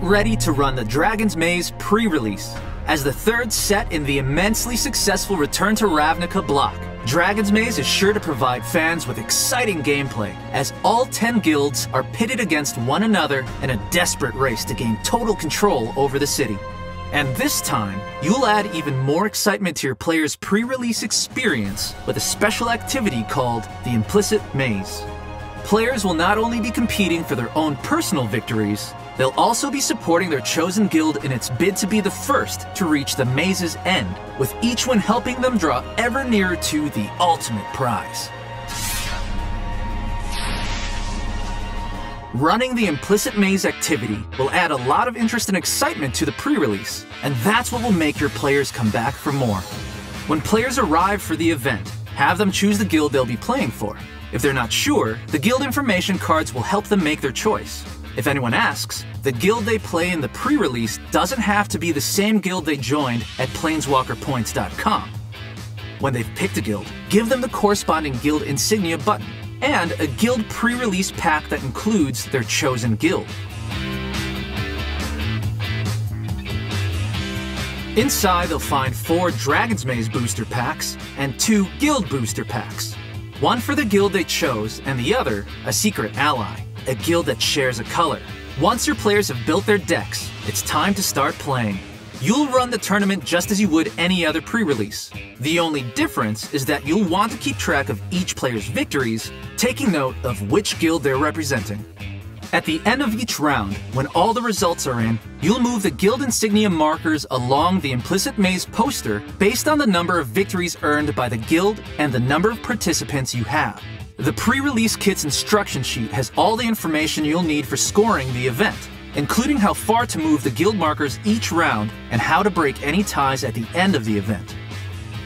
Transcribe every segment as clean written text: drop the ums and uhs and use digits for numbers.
ready to run the Dragon's Maze pre-release. As the third set in the immensely successful Return to Ravnica block, Dragon's Maze is sure to provide fans with exciting gameplay, as all 10 guilds are pitted against one another in a desperate race to gain total control over the city. And this time, you'll add even more excitement to your players' pre-release experience with a special activity called the Implicit Maze. Players will not only be competing for their own personal victories, they'll also be supporting their chosen guild in its bid to be the first to reach the maze's end, with each one helping them draw ever nearer to the ultimate prize. Running the Implicit Maze activity will add a lot of interest and excitement to the pre-release, and that's what will make your players come back for more. When players arrive for the event, have them choose the guild they'll be playing for. If they're not sure, the guild information cards will help them make their choice. If anyone asks, the guild they play in the pre-release doesn't have to be the same guild they joined at planeswalkerpoints.com. When they've picked a guild, give them the corresponding guild insignia button, and a guild pre-release pack that includes their chosen guild. Inside, they'll find 4 Dragon's Maze booster packs and 2 guild booster packs. One for the guild they chose, and the other, a secret ally, a guild that shares a color. Once your players have built their decks, it's time to start playing. You'll run the tournament just as you would any other pre-release. The only difference is that you'll want to keep track of each player's victories, taking note of which guild they're representing. At the end of each round, when all the results are in, you'll move the guild insignia markers along the Implicit Maze poster based on the number of victories earned by the guild and the number of participants you have. The pre-release kit's instruction sheet has all the information you'll need for scoring the event, including how far to move the guild markers each round and how to break any ties at the end of the event.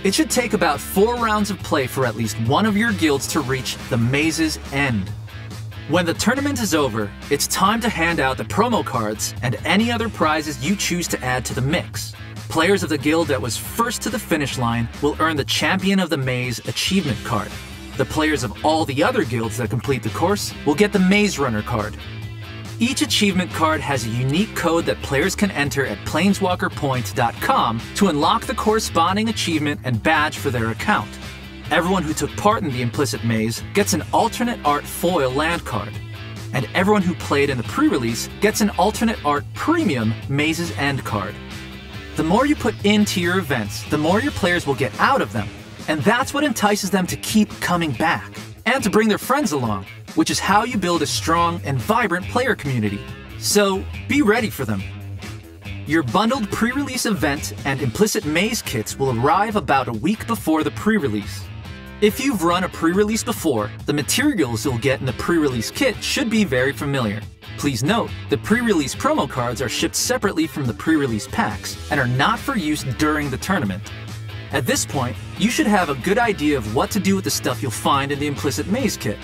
It should take about 4 rounds of play for at least one of your guilds to reach the maze's end. When the tournament is over, it's time to hand out the promo cards and any other prizes you choose to add to the mix. Players of the guild that was first to the finish line will earn the Champion of the Maze achievement card. The players of all the other guilds that complete the course will get the Maze Runner card. Each achievement card has a unique code that players can enter at planeswalkerpoints.com to unlock the corresponding achievement and badge for their account. Everyone who took part in the Implicit Maze gets an alternate art foil land card, and everyone who played in the pre-release gets an alternate art premium Maze's End card. The more you put into your events, the more your players will get out of them, and that's what entices them to keep coming back, and to bring their friends along, which is how you build a strong and vibrant player community. So be ready for them. Your bundled pre-release event and Implicit Maze kits will arrive about a week before the pre-release. If you've run a pre-release before, the materials you'll get in the pre-release kit should be very familiar. Please note, the pre-release promo cards are shipped separately from the pre-release packs and are not for use during the tournament. At this point, you should have a good idea of what to do with the stuff you'll find in the Implicit Maze kit.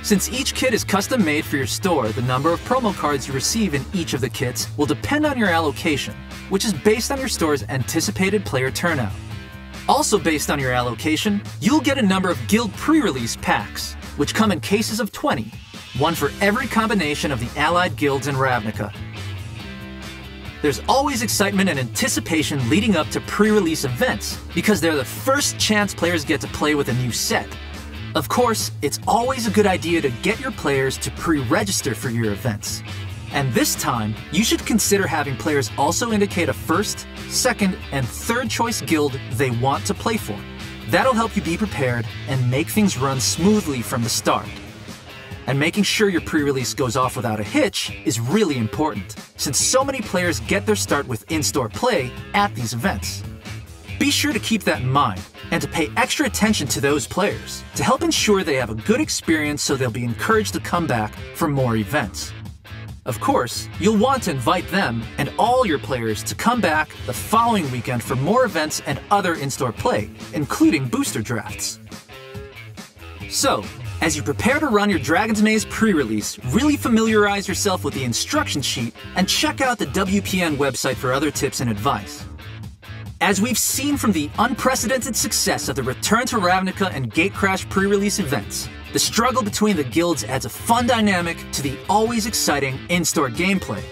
Since each kit is custom made for your store, the number of promo cards you receive in each of the kits will depend on your allocation, which is based on your store's anticipated player turnout. Also based on your allocation, you'll get a number of guild pre-release packs, which come in cases of 20, one for every combination of the allied guilds in Ravnica. There's always excitement and anticipation leading up to pre-release events, because they're the first chance players get to play with a new set. Of course, it's always a good idea to get your players to pre-register for your events. And this time, you should consider having players also indicate a first, second, and third choice guild they want to play for. That'll help you be prepared and make things run smoothly from the start. And making sure your pre-release goes off without a hitch is really important, since so many players get their start with in-store play at these events. Be sure to keep that in mind, and to pay extra attention to those players, to help ensure they have a good experience so they'll be encouraged to come back for more events. Of course, you'll want to invite them and all your players to come back the following weekend for more events and other in-store play, including booster drafts. So, as you prepare to run your Dragon's Maze pre-release, really familiarize yourself with the instruction sheet and check out the WPN website for other tips and advice. As we've seen from the unprecedented success of the Return to Ravnica and Gatecrash pre-release events, the struggle between the guilds adds a fun dynamic to the always exciting in-store gameplay.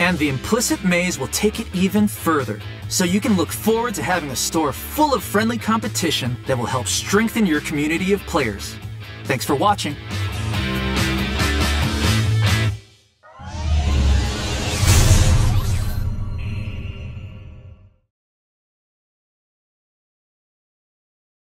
And the implicit maze will take it even further, so you can look forward to having a store full of friendly competition that will help strengthen your community of players. Thanks for watching.